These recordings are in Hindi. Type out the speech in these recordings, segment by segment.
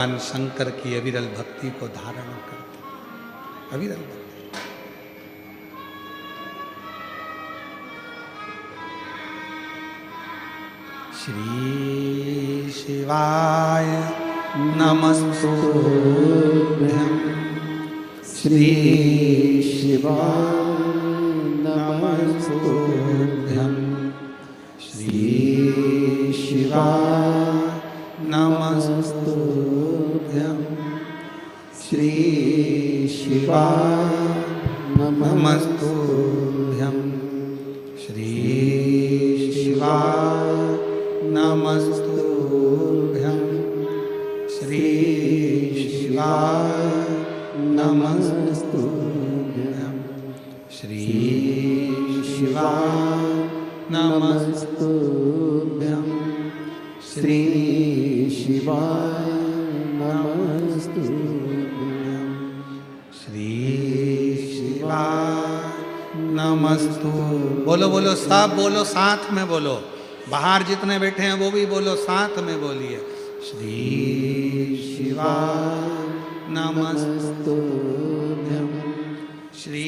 भगवान शंकर की अविरल भक्ति को धारण करते, अविरल भक्ति। श्री शिवाय नमस्तुभ्यं, श्री शिवाय नमस्तुभ्यं, श्री शिवाय नमस्तुभ्यं, श्री शिवाय नमस्तुभ्यं, श्री शिवाय नमस्तुभ्यं, श्री शिवाय नमस्तुभ्यं, श्री शिवाय नमस्तुभ्यं, श्री शिवाय नमस्तुभ्यं, श्री शिवाय नमस्तु। बोलो बोलो, सब बोलो, साथ में बोलो। बाहर जितने बैठे हैं वो भी बोलो, साथ में बोलिए। श्री शिवाय नमस्तुभ्यं, श्री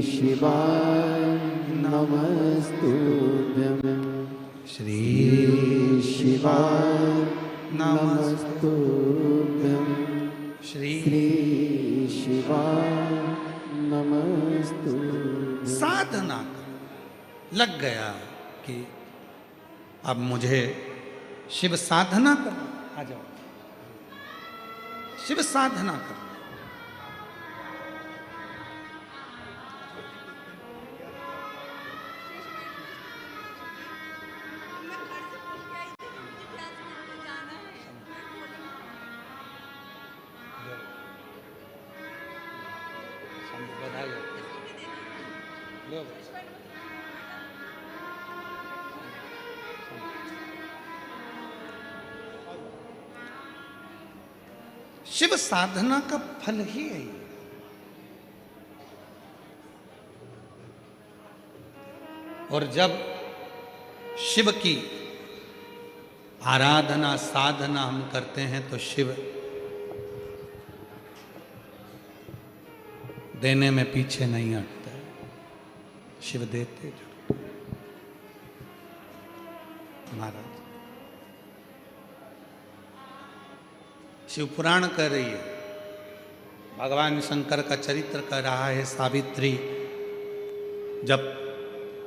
शिवाय नमस्तुभ्यं, श्री शिवाय नमस्तुभ्यं, श्री शिवाय नमस्तुभ्यं। साधना लग गया कि अब मुझे शिव साधना करना। आ जाओ, शिव साधना करना। शिव साधना का फल ही है। और जब शिव की आराधना साधना हम करते हैं तो शिव देने में पीछे नहीं हटते, शिव देते जाते। महाराज शिव पुराण कह रही है, भगवान शंकर का चरित्र कह रहा है। सावित्री, जब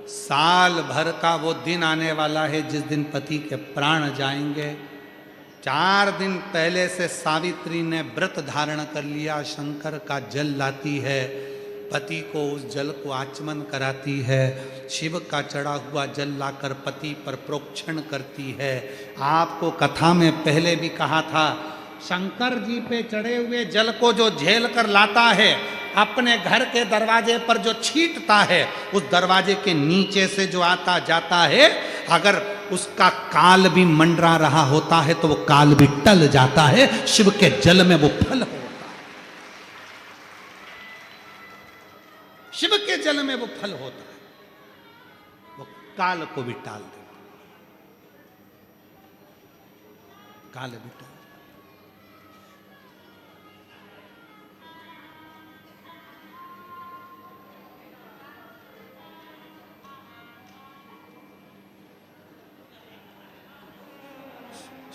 साल भर का वो दिन आने वाला है जिस दिन पति के प्राण जाएंगे, 4 दिन पहले से सावित्री ने व्रत धारण कर लिया। शंकर का जल लाती है, पति को उस जल को आचमन कराती है। शिव का चढ़ा हुआ जल लाकर पति पर प्रोक्षण करती है। आपको कथा में पहले भी कहा था, शंकर जी पे चढ़े हुए जल को जो झेल कर लाता है, अपने घर के दरवाजे पर जो छींटता है, उस दरवाजे के नीचे से जो आता जाता है, अगर उसका काल भी मंडरा रहा होता है तो वो काल भी टल जाता है। शिव के जल में वो फल होता है, शिव के जल में वो फल होता है, वो काल को भी टाल देता, काल भी टाल।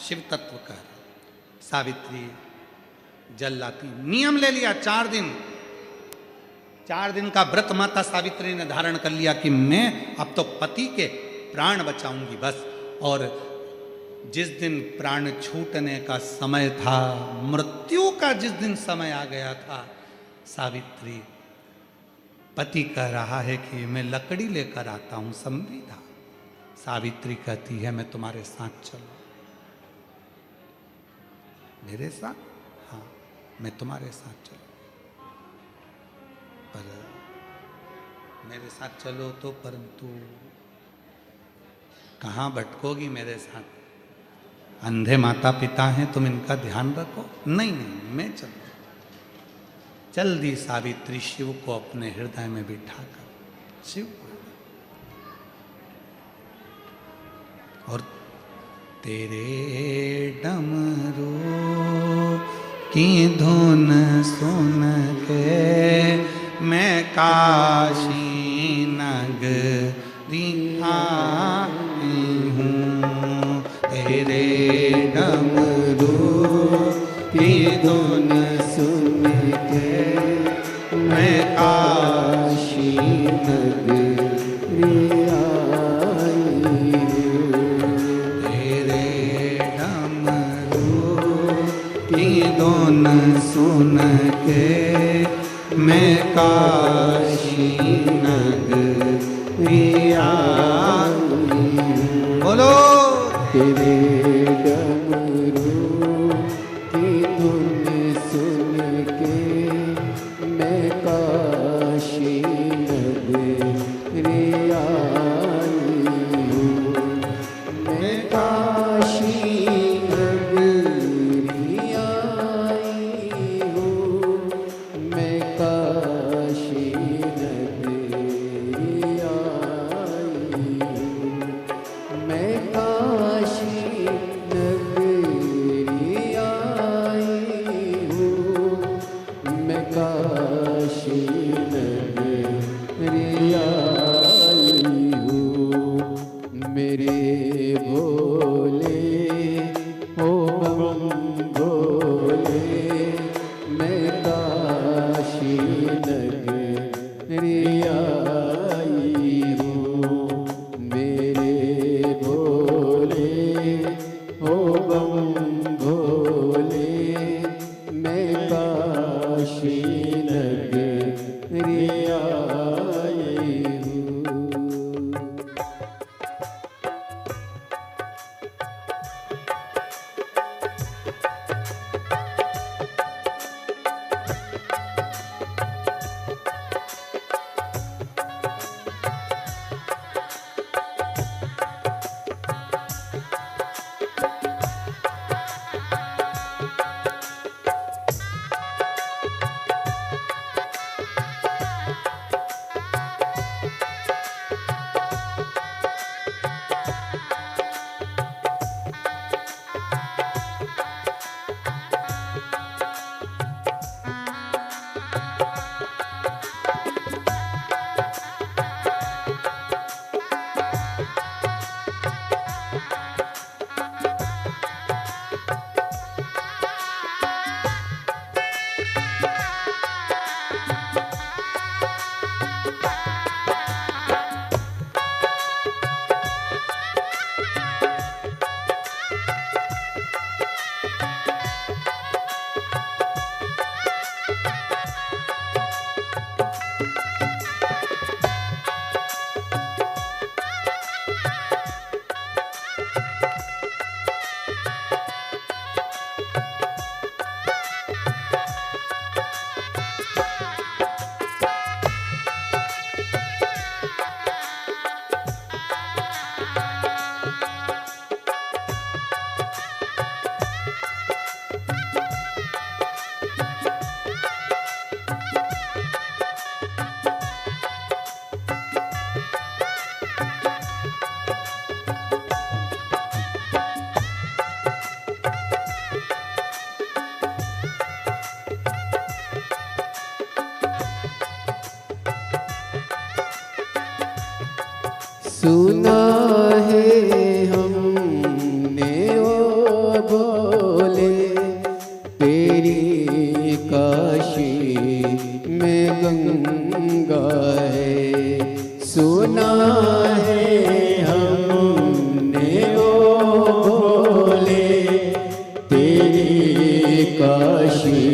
शिव तत्व का सावित्री जल लाती, नियम ले लिया। 4 दिन का व्रत माता सावित्री ने धारण कर लिया कि मैं अब तो पति के प्राण बचाऊंगी बस। और जिस दिन प्राण छूटने का समय था, मृत्यु का जिस दिन समय आ गया था, सावित्री, पति कह रहा है कि मैं लकड़ी लेकर आता हूं संविदा। सावित्री कहती है मैं तुम्हारे साथ चलूं। मेरे साथ? हाँ, मैं तुम्हारे साथ चलूं, पर मेरे साथ चलो तो परंतु कहाँ भटकोगी मेरे साथ? अंधे माता पिता हैं, तुम इनका ध्यान रखो। नहीं नहीं, मैं चलूं। चल दी सावित्री शिव को अपने हृदय में बिठाकर। शिव और तेरे डमरू की धुन सुन के मैं काशी नगरी आई हूँ। तेरे डमरू की धुन सुन के मैं काशी नगरी आई हूँ। तेरे डमरू की धुन सुन के मैं काशी नगरी आई हूँ। बोलो तेरे डमरू की धुन सुन के मैं काशी नगरी आई हूँ। मैं काशी नगरी आई हूँ। मैं काशी नगरी आई हूँ। मैं काशी नगरी आई हूँ। मैं काशी नगरी आई हूँ। मेरे भोले ओ बम भोले मैं काशी नगरी आई हूँ। मेरे भोले ओ बम भोले मैं काशी नगरी आई हूँ। सुना है हमने ओ भोले तेरी काशी में गंगा है। सुना है हमने ओ भोले तेरी काशी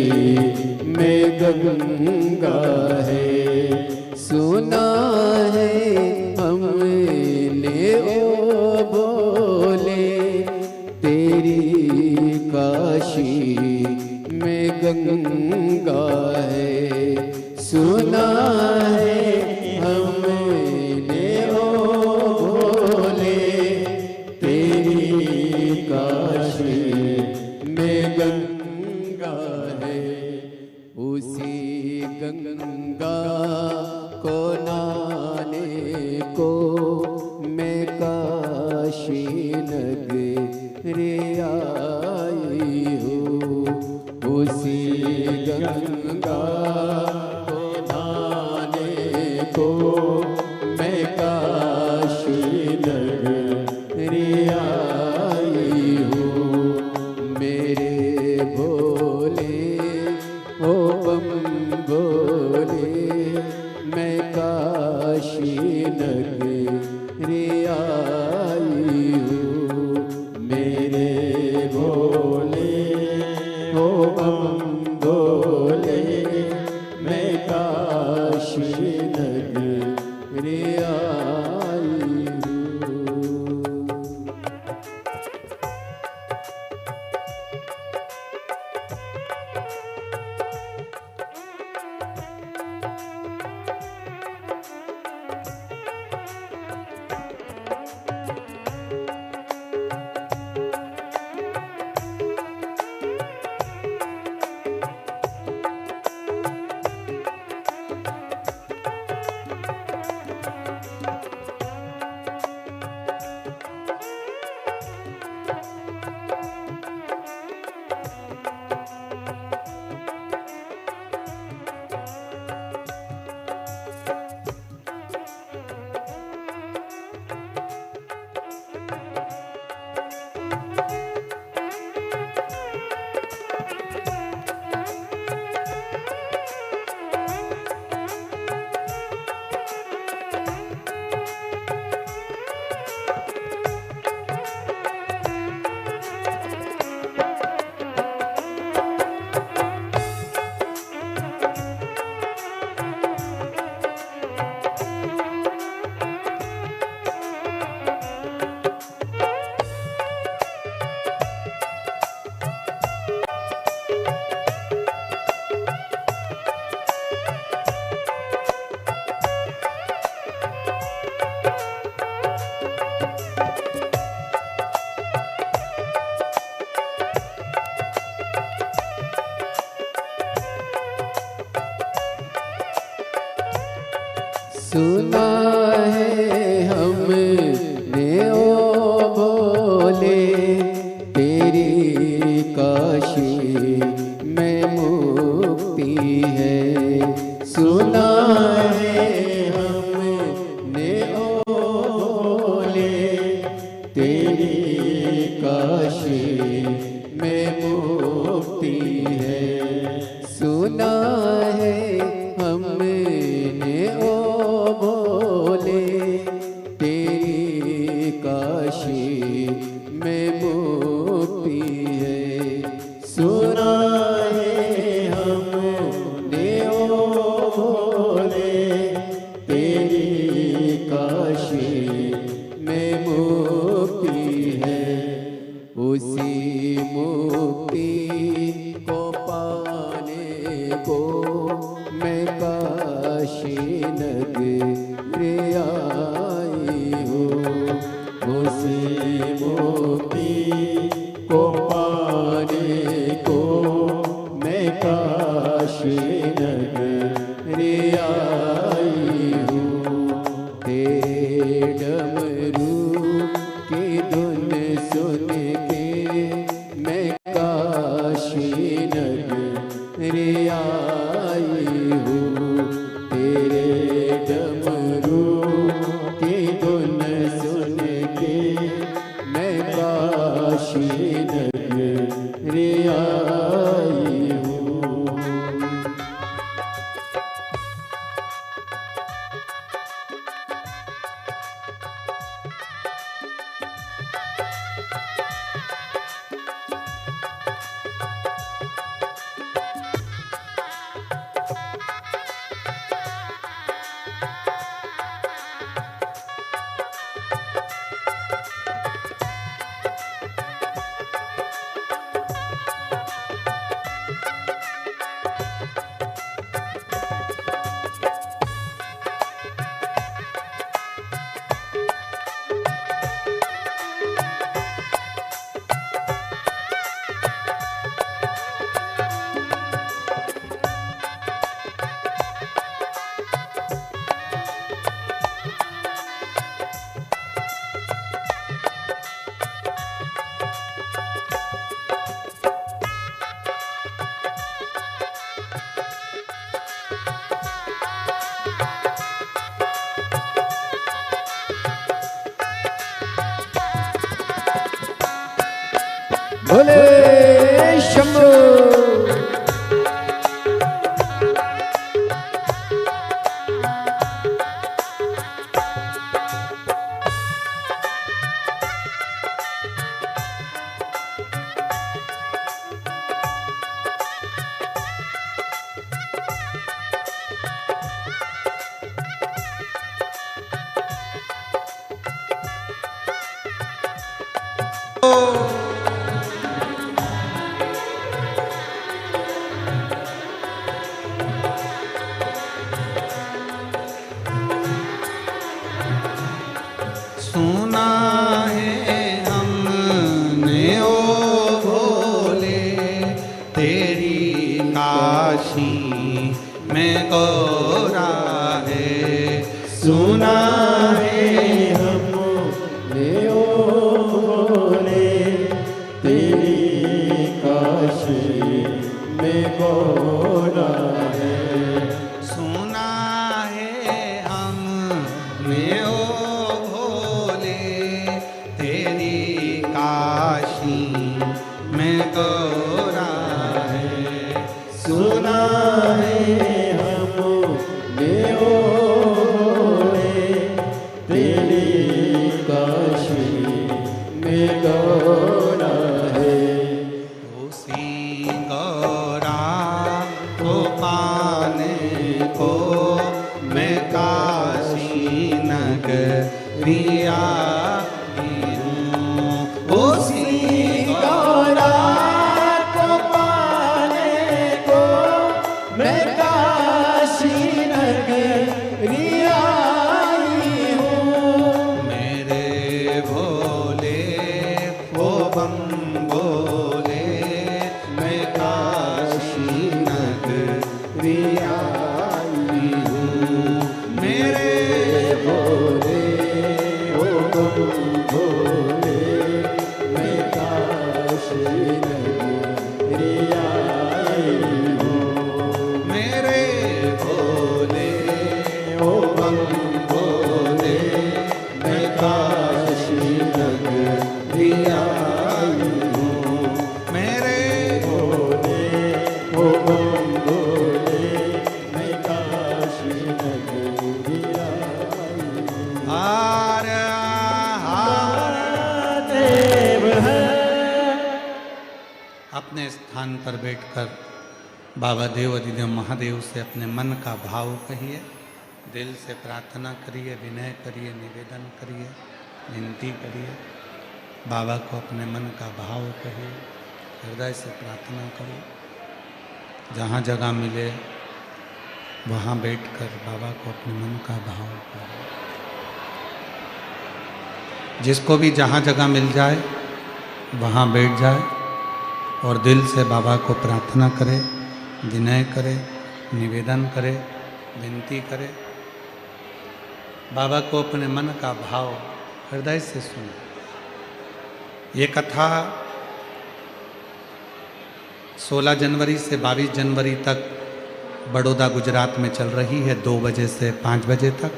में गंगा है। सुना है हमने ओ भोले तेरी काशी में गंगा है। सुना है हमने ओ भोले तेरी काशी में गंगा है। उसी गंगा को नहाने को मैं काशी नगरी उसी गंगा को नहाने को मैं काशी नगरी आई हूँ। मेरे भोले ओ बम भोले मैं काशी नगरी आई हूँ। मेरे भोले ओ बम भोले मैं काशी नगरी आई हूँ। सुना है हमने ओ भोले तेरी काशी में मुक्ति है। सुना है हमने ओ भोले तेरी काशी में मुक्ति है। सुना है हमने ओ भोले तेरी काशी में मुक्ति है। सुना है हमने ओ भोले तेरी काशी में मुक्ति है। उसी मुक्ति को पाने को मैं काशी नगरी आई हूँ। उसी मुक्ति को पाने को मैं काशी नगरी आई हूँ। तेरे डमरू की धुन सुन के मैं काशी नगरी आई हूँ। तेरे डमरू की धुन सुन के मैं काशी नगरी आई हूँ। तेरी काशी में गौरा है। सुना है हमने ओ भोले तेरी काशी में गौरा है। सुना है हमने ओ भोले तेरी काशी में गौरा है। सुना है हमने ओ भोले तेरी काशी में गौरा है। उसी गौरा को पाने को मैं काशी नगरी आई हूँ। उसी गौरा को पाने को मैं काशी नगरी आई हूँ। मेरे भोले ओ बम बोले मैं काशी नगरी आई हूँ। मेरे भोले ओ बम भोले मैं काशी नगरी आई हूँ। मेरे भोले ओ बम बोले मैं काशी नगरी आई हूँ। मेरे भोले ओ बम भोले मैं काशी नगरी आई हूँ। हार हार देव है। अपने स्थान पर बैठकर बाबा देव अधिदेव महादेव से अपने मन का भाव कहिए, दिल से प्रार्थना करिए, विनय करिए, निवेदन करिए, विनती करिए। बाबा को अपने मन का भाव कहिए, हृदय से प्रार्थना करो। जहाँ जगह मिले वहाँ बैठकर बाबा को अपने मन का भाव करो। जिसको भी जहाँ जगह मिल जाए वहाँ बैठ जाए और दिल से बाबा को प्रार्थना करे, विनय करे, निवेदन करे, विनती करे। बाबा को अपने मन का भाव हृदय से सुने। ये कथा 16 जनवरी से 22 जनवरी तक बड़ौदा गुजरात में चल रही है, 2 बजे से 5 बजे तक।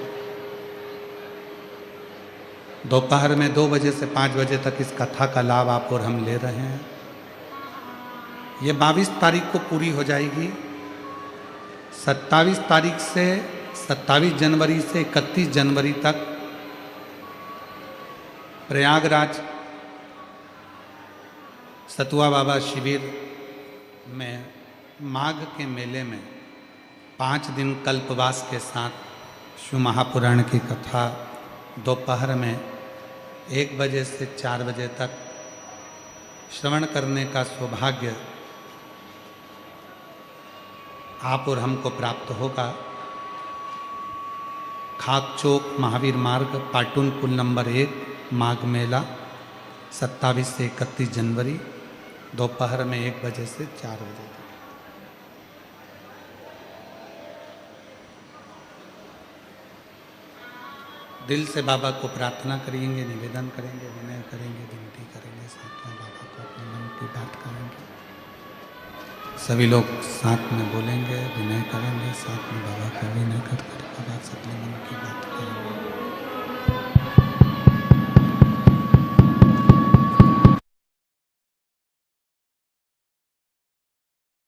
दोपहर में 2 बजे से 5 बजे तक इस कथा का लाभ आप और हम ले रहे हैं। ये 22 तारीख को पूरी हो जाएगी। 27 तारीख से 27 जनवरी से 31 जनवरी तक प्रयागराज सतुआ बाबा शिविर में माघ के मेले में 5 दिन कल्पवास के साथ शिव महापुराण की कथा दोपहर में 1 बजे से 4 बजे तक श्रवण करने का सौभाग्य आप और हमको प्राप्त होगा। खाक चौक महावीर मार्ग पाटून पुल नंबर 1 माघ मेला 27 से 31 जनवरी दोपहर में 1 बजे से 4 बजे तक। दिल से बाबा को प्रार्थना करेंगे, निवेदन करेंगे, विनय करेंगे, विनती करेंगे, साथ में बाबा को अपने मन की बात करेंगे। सभी लोग साथ में बोलेंगे, विनय करेंगे, साथ में बाबा को विनय कर बाबा से अपने मन की बात करेंगे।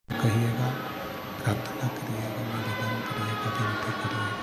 कहिएगा, प्रार्थना करिएगा, निवेदन करिएगा, विनती करिएगा।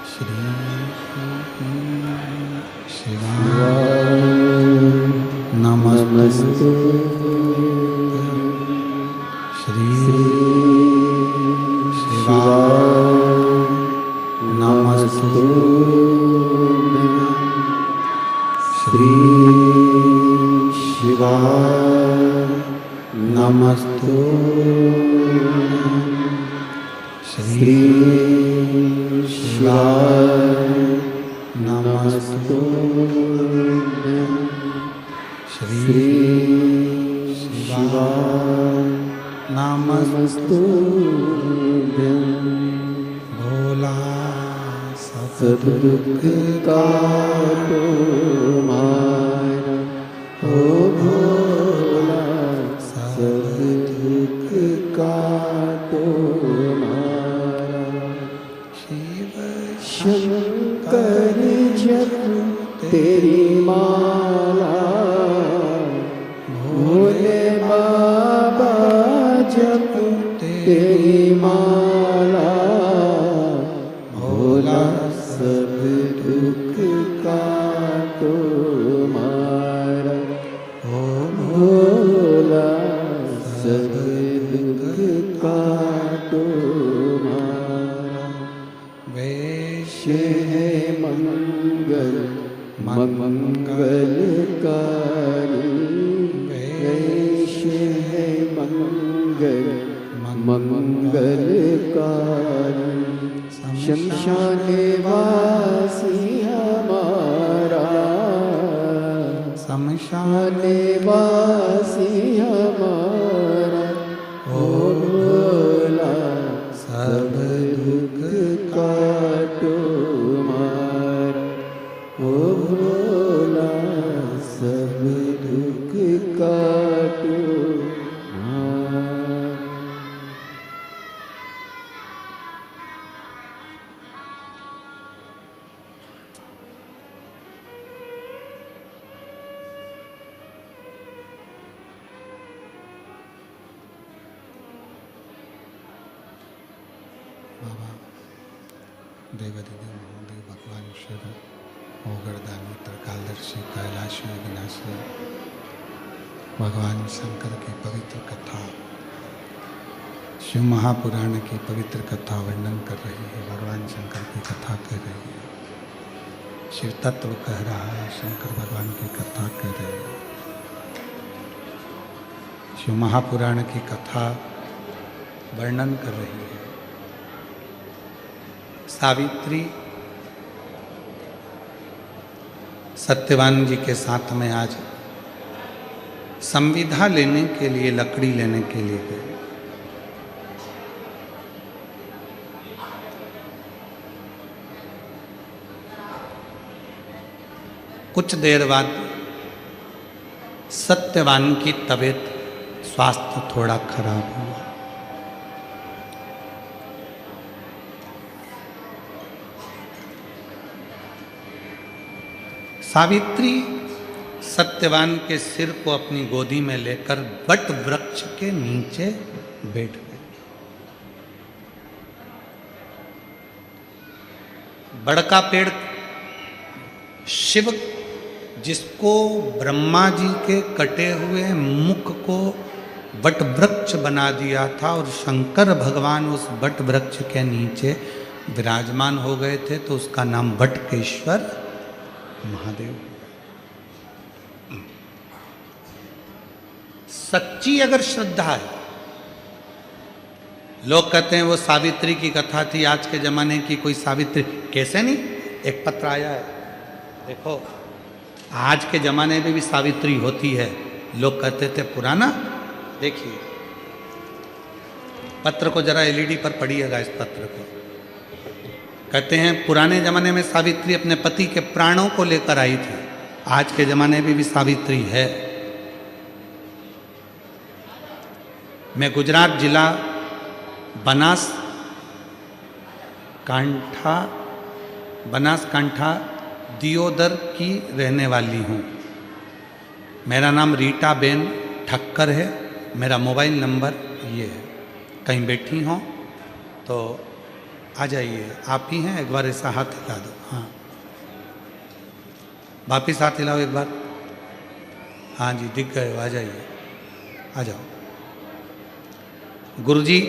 श्री शिवाय नमस्ते श्री शिवाय नमस्ते श्री शिवाय नमस्ते श्री शिवाय नमस्ते श्री शिवाय नमस्ते भोला सतदुख काटो मारा ओ भोला सतदुख काटो मारा शिव शंकर जप तेरी माला भोले बाबा जप तेरी माला भोला सब दुख काटो मारा ओ भोला सब दुख काटो मारा वैश है मंगल मंगलकारी वैश है मंगल मंगलकारी शमशान वासी हमारा शमशान वासी हमारा ओ भोला सब दुख काटो मारा ओ भोला सब दुख काटो मारा। बाबा देवादिदेव महादेव भगवान शिव ओगरदानी त्रिकालदर्शी कैलाशी विनाशी भगवान शंकर की पवित्र कथा शिव महापुराण की पवित्र कथा वर्णन कर रही है। भगवान शंकर की कथा कर रही है। शिव तत्व कह रहा है, शंकर भगवान की कथा कर रहे हैं। शिव महापुराण की कथा वर्णन कर रही है। सावित्री सत्यवान जी के साथ में आज संविधा लेने के लिए, लकड़ी लेने के लिए गए। कुछ देर बाद सत्यवान की तबीयत, स्वास्थ्य थोड़ा खराब हुआ। सावित्री सत्यवान के सिर को अपनी गोदी में लेकर वट वृक्ष के नीचे बैठ गए। बड़का पेड़ शिव, जिसको ब्रह्मा जी के कटे हुए मुख को वट वृक्ष बना दिया था, और शंकर भगवान उस वट वृक्ष के नीचे विराजमान हो गए थे, तो उसका नाम वटकेश्वर महादेव। सच्ची अगर श्रद्धा है, लोग कहते हैं वो सावित्री की कथा थी, आज के जमाने की कोई सावित्री कैसे नहीं। एक पत्र आया है, देखो आज के जमाने में भी सावित्री होती है। लोग कहते थे पुराना, देखिए पत्र को जरा एलईडी पर पढ़िएगा। इस पत्र को कहते हैं पुराने जमाने में सावित्री अपने पति के प्राणों को लेकर आई थी, आज के जमाने में भी सावित्री है। मैं गुजरात जिला बनासकांठा दियोदर की रहने वाली हूँ। मेरा नाम रीटा बेन ठक्कर है। मेरा मोबाइल नंबर ये है। कहीं बैठी हों तो आ जाइए। आप ही हैं, एक बार ऐसा हाथ हिला दो। हाँ, वापिस हाथ हिलाओ एक बार। हाँ जी, दिख गए हो, आ जाइए, आ जाओ। गुरुजी,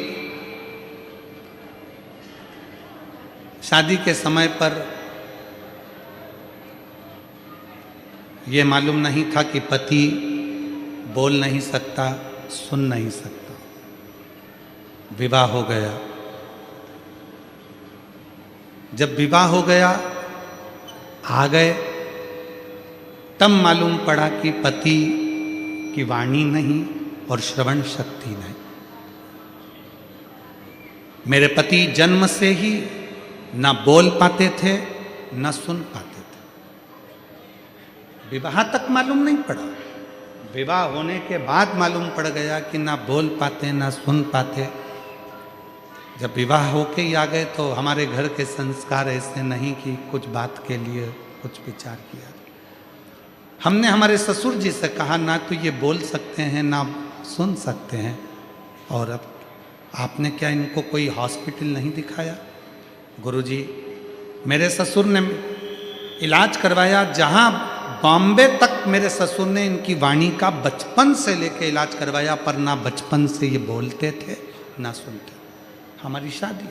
शादी के समय पर यह मालूम नहीं था कि पति बोल नहीं सकता, सुन नहीं सकता। विवाह हो गया। जब विवाह हो गया, आ गए, तब मालूम पड़ा कि पति की वाणी नहीं और श्रवण शक्ति नहीं। मेरे पति जन्म से ही ना बोल पाते थे, ना सुन पाते थे। विवाह तक मालूम नहीं पड़ा। विवाह होने के बाद मालूम पड़ गया कि ना बोल पाते, ना सुन पाते। जब विवाह होके ही आ गए तो हमारे घर के संस्कार ऐसे नहीं कि कुछ बात के लिए कुछ विचार किया। हमने हमारे ससुर जी से कहा, ना तो ये बोल सकते हैं ना सुन सकते हैं, और अब आपने क्या इनको कोई हॉस्पिटल नहीं दिखाया? गुरुजी, मेरे ससुर ने इलाज करवाया। जहाँ बॉम्बे तक मेरे ससुर ने इनकी वाणी का बचपन से लेके इलाज करवाया, पर ना बचपन से ये बोलते थे ना सुनते। हमारी शादी,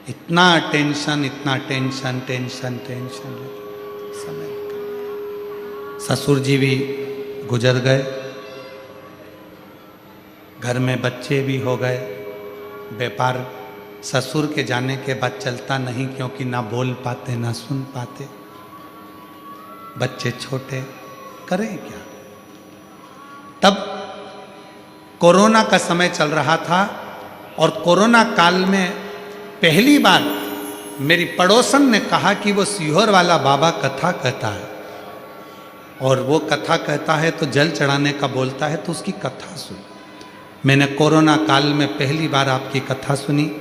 इतना टेंशन, इतना टेंशन, टेंशन टेंशन, समय निकल। ससुर जी भी गुजर गए, घर में बच्चे भी हो गए। व्यापार ससुर के जाने के बाद चलता नहीं, क्योंकि ना बोल पाते ना सुन पाते। बच्चे छोटे, करें क्या? तब कोरोना का समय चल रहा था, और कोरोना काल में पहली बार मेरी पड़ोसन ने कहा कि वो सीहोर वाला बाबा कथा कहता है, और वो कथा कहता है तो जल चढ़ाने का बोलता है, तो उसकी कथा सुन। मैंने कोरोना काल में पहली बार आपकी कथा सुनी।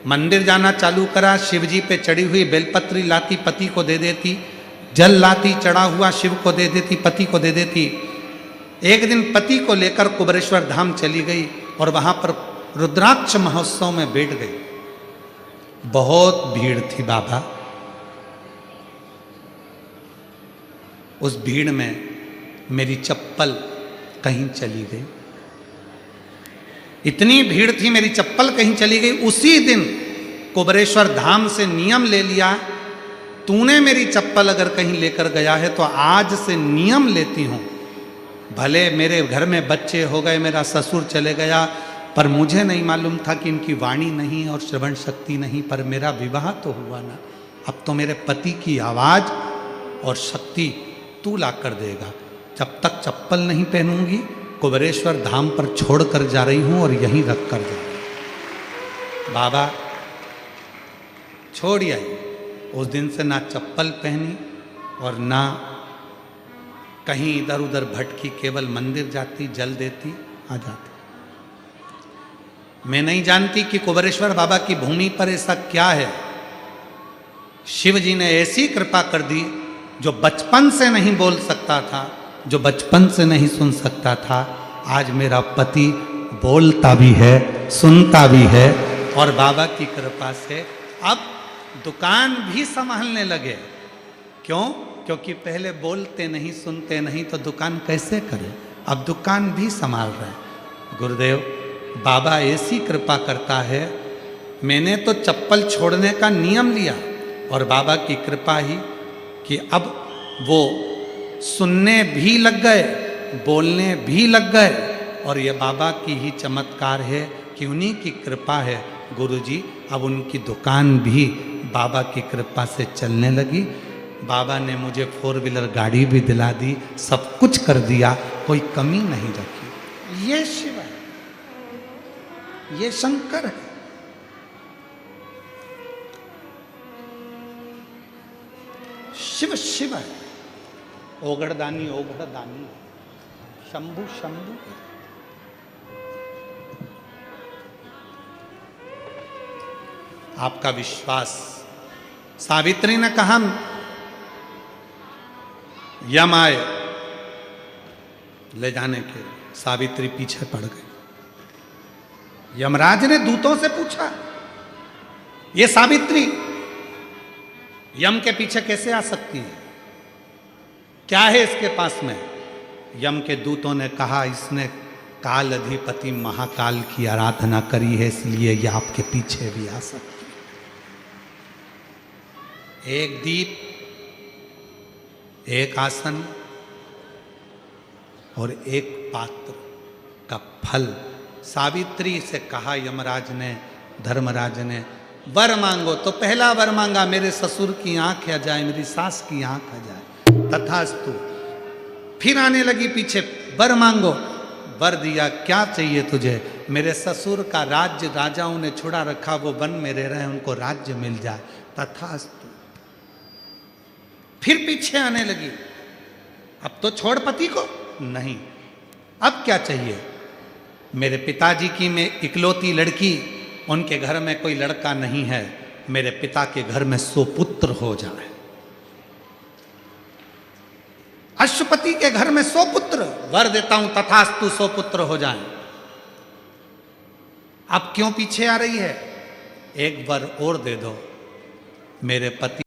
मंदिर जाना चालू करा। शिव जी पे चढ़ी हुई बेलपत्री लाती, पति को दे देती। जल लाती, चढ़ा हुआ शिव को दे देती, पति को दे देती। एक दिन पति को लेकर कुबरेश्वर धाम चली गई, और वहां पर रुद्राक्ष महोत्सव में बैठ गई। बहुत भीड़ थी बाबा। उस भीड़ में मेरी चप्पल कहीं चली गई। इतनी भीड़ थी, मेरी चप्पल कहीं चली गई। उसी दिन कुबरेश्वर धाम से नियम ले लिया, तूने मेरी चप्पल अगर कहीं लेकर गया है तो आज से नियम लेती हूं। भले मेरे घर में बच्चे हो गए, मेरा ससुर चले गया, पर मुझे नहीं मालूम था कि इनकी वाणी नहीं और श्रवण शक्ति नहीं, पर मेरा विवाह तो हुआ ना। अब तो मेरे पति की आवाज और शक्ति तू ला कर देगा। जब तक चप्पल नहीं पहनूंगी, कुबरेश्वर धाम पर छोड़ कर जा रही हूं, और यहीं रख कर जा रही हूं। बाबा छोड़ आई। उस दिन से ना चप्पल पहनी और ना कहीं इधर उधर भटकी, केवल मंदिर जाती, जल देती, आ जाती। मैं नहीं जानती कि कुबरेश्वर बाबा की भूमि पर ऐसा क्या है। शिव जी ने ऐसी कृपा कर दी, जो बचपन से नहीं बोल सकता था, जो बचपन से नहीं सुन सकता था, आज मेरा पति बोलता भी है, सुनता भी है, और बाबा की कृपा से अब दुकान भी संभालने लगे। क्यों? क्योंकि पहले बोलते नहीं, सुनते नहीं, तो दुकान कैसे करें? अब दुकान भी संभाल रहे। गुरुदेव, बाबा ऐसी कृपा करता है। मैंने तो चप्पल छोड़ने का नियम लिया, और बाबा की कृपा ही कि अब वो सुनने भी लग गए, बोलने भी लग गए। और ये बाबा की ही चमत्कार है कि उन्हीं की कृपा है। गुरुजी, अब उनकी दुकान भी बाबा की कृपा से चलने लगी। बाबा ने मुझे 4 व्हीलर गाड़ी भी दिला दी, सब कुछ कर दिया, कोई कमी नहीं रखी। ये शिव है, ये शंकर है। शिव शिव है, ओगड़दानी ओगड़दानी, शंभु शंभु। आपका विश्वास। सावित्री ने कहा, यम आए ले जाने के, सावित्री पीछे पड़ गई। यमराज ने दूतों से पूछा, ये सावित्री यम के पीछे कैसे आ सकती है? क्या है इसके पास में? यम के दूतों ने कहा, इसने काल अधिपति महाकाल की आराधना करी है, इसलिए ये आपके पीछे भी आ सकती है। एक दीप, एक आसन और एक पात्र का फल। सावित्री से कहा यमराज ने, धर्मराज ने, वर मांगो। तो पहला वर मांगा, मेरे ससुर की आंख आ जाए, मेरी सास की आंख आ जाए। तथास्तु। फिर आने लगी पीछे, वर मांगो। वर दिया, क्या चाहिए तुझे? मेरे ससुर का राज्य राजाओं ने छुड़ा रखा, वो वन में रह रहे हैं, उनको राज्य मिल जाए। तथास्तु। फिर पीछे आने लगी, अब तो छोड़ पति को। नहीं, अब क्या चाहिए? मेरे पिताजी की मैं इकलौती लड़की, उनके घर में कोई लड़का नहीं है, मेरे पिता के घर में सुपुत्र हो जाए। अश्वपति के घर में सुपुत्र, वर देता हूं, तथास्तु, सुपुत्र हो जाए। अब क्यों पीछे आ रही है? एक वर और दे दो, मेरे पति